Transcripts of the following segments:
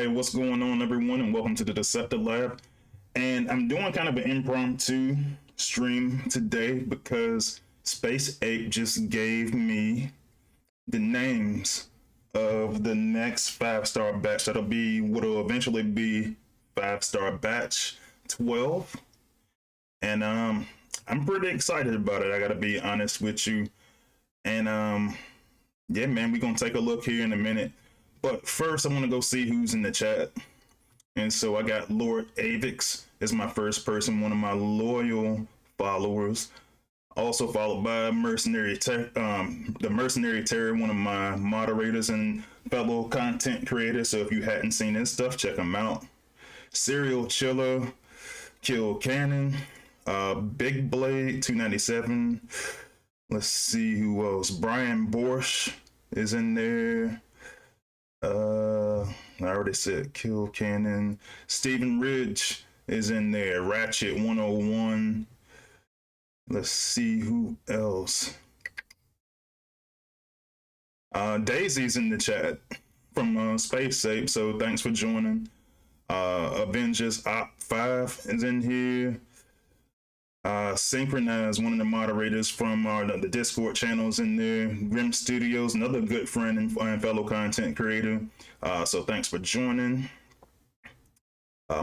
Hey, what's going on, everyone, and welcome to the Deceptilab. And I'm doing kind of an impromptu stream today because Space Ape just gave me the names of the next 5-star batch. That'll be what'll eventually be 5-star batch 12. And I'm pretty excited about it. I gotta be honest with you. And yeah, man, we're gonna take a look here in a minute. But first, I want to go see who's in the chat. And so I got Lord Avix is my first person, one of my loyal followers. Also followed by the Mercenary Terror, one of my moderators and fellow content creators. So if you hadn't seen his stuff, check him out. Serial Chiller, Kill Cannon, Big Blade 297. Let's see who else. Brian Borsch is in there. I already said Kill Cannon. Stephen Ridge is in there. Ratchet 101. Let's see who else. Daisy's in the chat from Space Ape, so thanks for joining. Avengers Op 5 is in here. Synchronize, one of the moderators from the Discord channels in there. Grim Studios, another good friend and fellow content creator. So thanks for joining.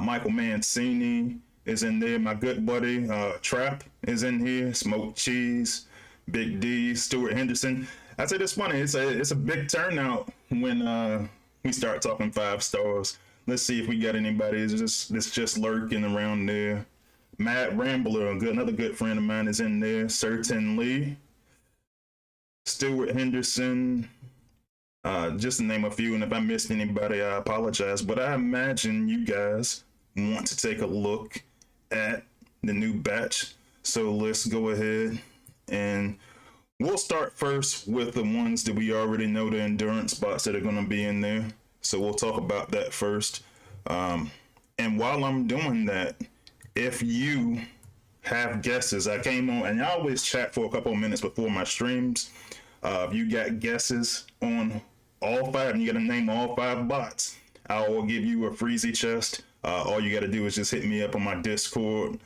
Michael Mancini is in there. My good buddy Trap is in here. Smoked Cheese, Big D, Stuart Henderson. I say it's funny. It's a big turnout when we start talking 5 stars. Let's see if we got anybody that's just lurking around there. Matt Rambler, another good friend of mine, is in there. Certain Lee, Stuart Henderson, just to name a few. And if I missed anybody, I apologize. But I imagine you guys want to take a look at the new batch. So let's go ahead and we'll start first with the ones that we already know, the endurance bots that are going to be in there. So we'll talk about that first. And while I'm doing that, if you have guesses, I came on and I always chat for a couple of minutes before my streams. If you got guesses on all 5 and you got to name all 5 bots, I will give you a Freezy chest. All you got to do is just hit me up on my Discord,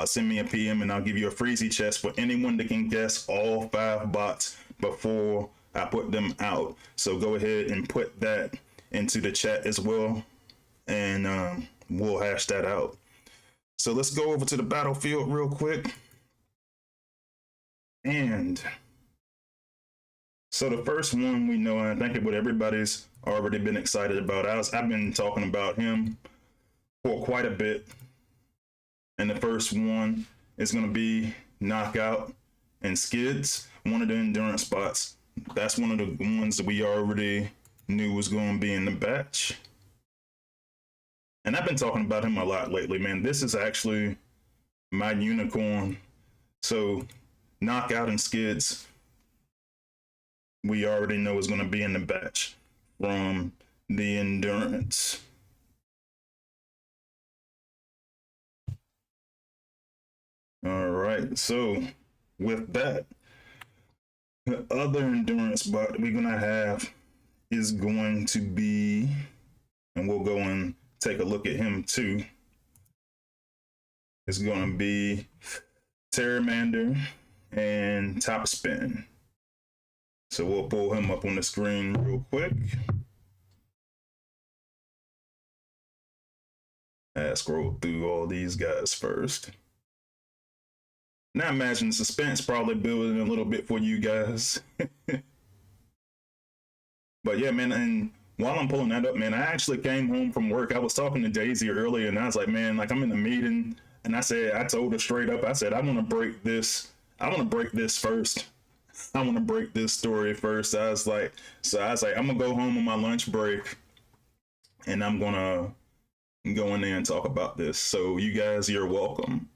send me a PM, and I'll give you a Freezy chest for anyone that can guess all 5 bots before I put them out. So go ahead and put that into the chat as well, and we'll hash that out. So let's go over to the battlefield real quick. And so the first one we know, and I think what everybody's already been excited about. I've been talking about him for quite a bit. And the first one is going to be Knockout and Skids, one of the endurance bots. That's one of the ones that we already knew was going to be in the batch. And I've been talking about him a lot lately, man. This is actually my unicorn. So Knockout and Skids, we already know is going to be in the batch from the endurance. All right, so with that, the other endurance bot we're going to have is going to be, and we'll go and take a look at him too. It's going to be Terramander and Top Spin. So we'll pull him up on the screen real quick. I scroll through all these guys first. Now imagine suspense probably building a little bit for you guys. But yeah, man, and while I'm pulling that up, man, I actually came home from work. I was talking to Daisy earlier, and I was like, man, like I'm in a meeting, and I told her straight up, I said, I want to break this first. I want to break this story first. I was like, I'm gonna go home on my lunch break, and I'm gonna go in there and talk about this. So you guys, you're welcome.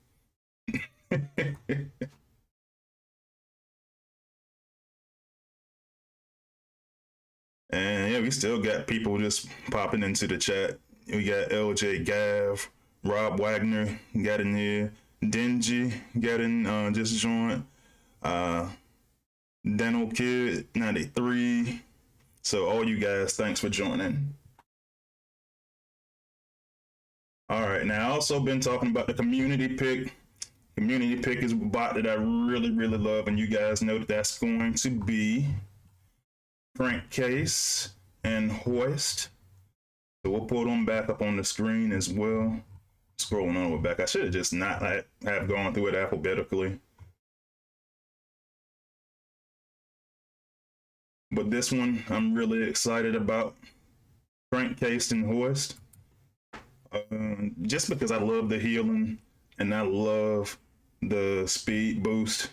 And yeah, we still got people just popping into the chat. We got LJ Gav, Rob Wagner got in here, Dingy got in, just joined, Dental Kid 93. So all you guys, thanks for joining. All right, now I also been talking about the community pick. Community pick is a bot that I really love, and you guys know that that's going to be Crankcase and Hoist. So we'll put them back up on the screen as well. Scrolling on over back, I should have just not have gone through it alphabetically. But this one I'm really excited about, Crankcase and Hoist. Just because I love the healing and I love the speed boost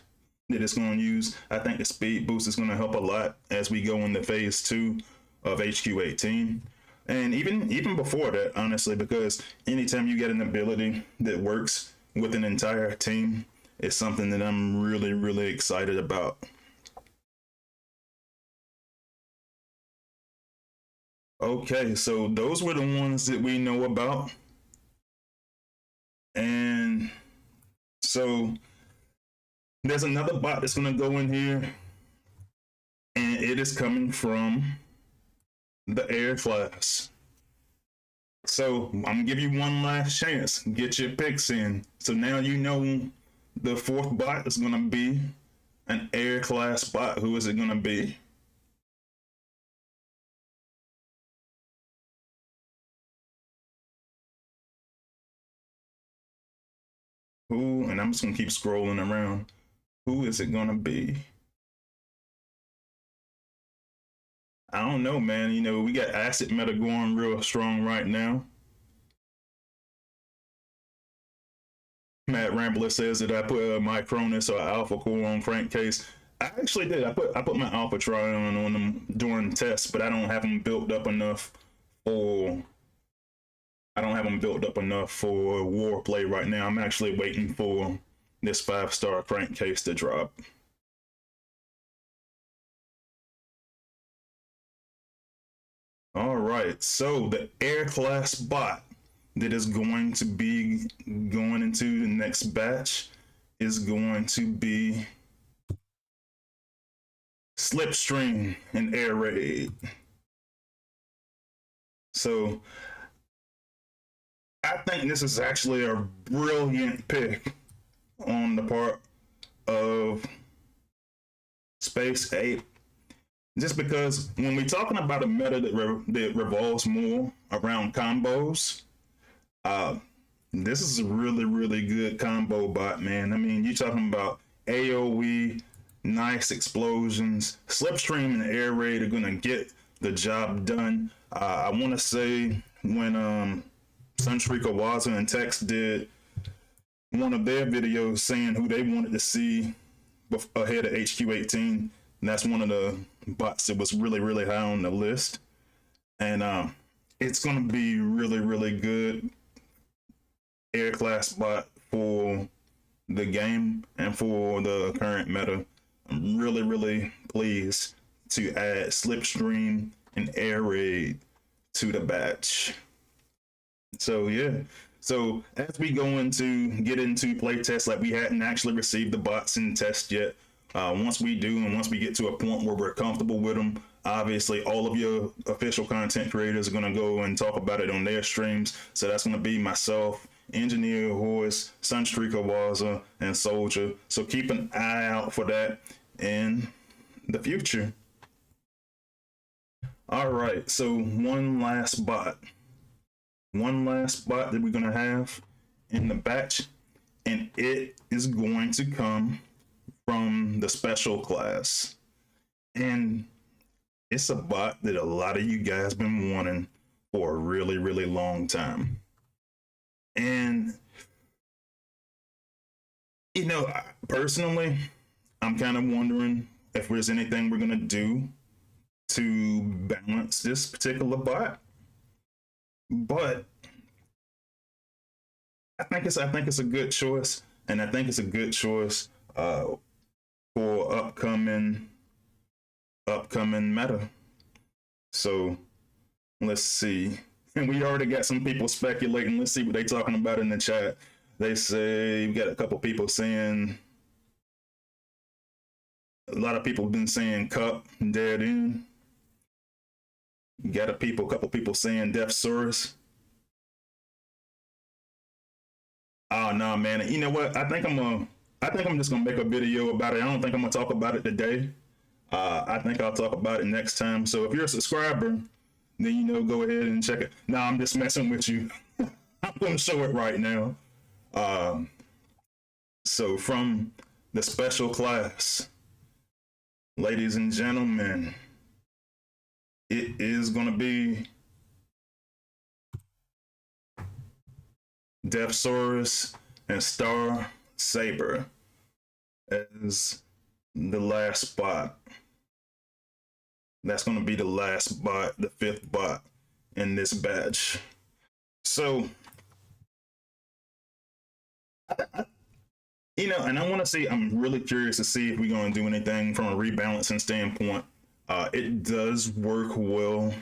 that it's going to use. I think the speed boost is going to help a lot as we go into phase 2 of HQ18. And even before that, honestly, because anytime you get an ability that works with an entire team, it's something that I'm really excited about. Okay, so those were the ones that we know about. And so there's another bot that's going to go in here, and it is coming from the air class. So I'm gonna give you one last chance. Get your picks in. So now you know the fourth bot is gonna be an air class bot. Who is it gonna be? Who? And I'm just gonna keep scrolling around. Who is it gonna be? I don't know, man. You know, we got acid meta going real strong right now. Matt Rambler says that I put my Cronus or Alpha Core on Crankcase. I actually did. I put my Alpha Trion on them during tests, but I don't have them built up enough for. I don't have them built up enough for war play right now. I'm actually waiting for this 5-star Crankcase to drop. All right, so the air class bot that is going to be going into the next batch is going to be Slipstream and Air Raid. So I think this is actually a brilliant pick on the part of Space 8. Just because when we're talking about a meta that revolves more around combos, this is a really good combo bot, man. I mean, you're talking about AoE, nice explosions. Slipstream and Air Raid are gonna get the job done. I want to say when Sunstreaker Waza and Tex did one of their videos saying who they wanted to see ahead of HQ18, that's one of the bots that was really high on the list. And it's going to be really good air class bot for the game and for the current meta. I'm really pleased to add Slipstream and Air Raid to the batch. So yeah, so as we get into playtests, like we hadn't actually received the bots in test yet. Once we do, and once we get to a point where we're comfortable with them, obviously all of your official content creators are going to go and talk about it on their streams. So that's going to be myself, Engineer Hoist, Sunstreaker Waza, and Soldier. So keep an eye out for that in the future. All right, so one last bot that we're going to have in the batch, and it is going to come from the special class. And it's a bot that a lot of you guys been wanting for a really long time. And you know, personally, I'm kind of wondering if there's anything we're gonna do to balance this particular bot. But I think it's a good choice, and I think it's a good choice for upcoming meta. So let's see. And we already got some people speculating. Let's see what they're talking about in the chat. They say we got a couple people saying, a lot of people have been saying Cup dead end. You got a couple people saying Deathsaurus. nah, man. You know what? I think I'm just gonna make a video about it. I don't think I'm gonna talk about it today. I think I'll talk about it next time. So if you're a subscriber, then go ahead and check it. Nah, I'm just messing with you. I'm gonna show it right now. So from the special class, ladies and gentlemen, it is gonna be Deathsaurus and Star Saber as the last spot. That's going to be the last bot, the 5th bot in this batch. So, and I want to see, I'm really curious to see if we're going to do anything from a rebalancing standpoint. It does work well.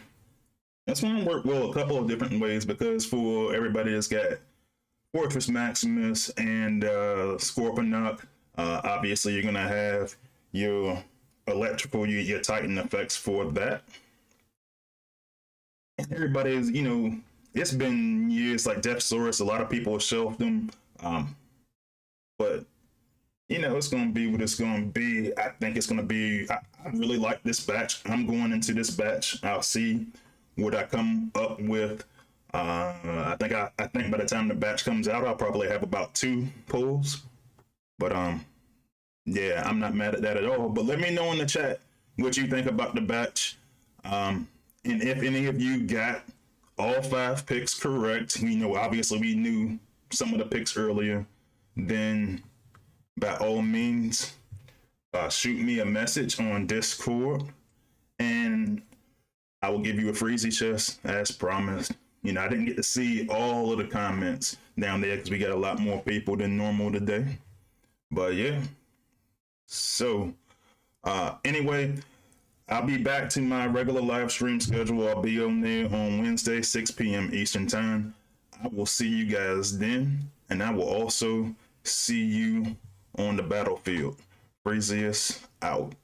It's going to work well a couple of different ways, because for everybody that's got Fortress Maximus and Scorponok, obviously you're going to have your electrical, your Titan effects for that. And everybody is, it's been years, like Deathsaurus, a lot of people have shelved them. But it's gonna be what it's gonna be. I think it's gonna be, I really like this batch. I'm going into this batch. I'll see what I come up with. I think by the time the batch comes out, I'll probably have about 2 pulls. But yeah, I'm not mad at that at all. But let me know in the chat what you think about the batch. And if any of you got all 5 picks correct, obviously we knew some of the picks earlier, then by all means, shoot me a message on Discord and I will give you a Freezy chest as promised. I didn't get to see all of the comments down there because we got a lot more people than normal today. But yeah. So, anyway, I'll be back to my regular live stream schedule. I'll be on there on Wednesday, 6 p.m. Eastern Time. I will see you guys then, and I will also see you on the battlefield. Freezy out.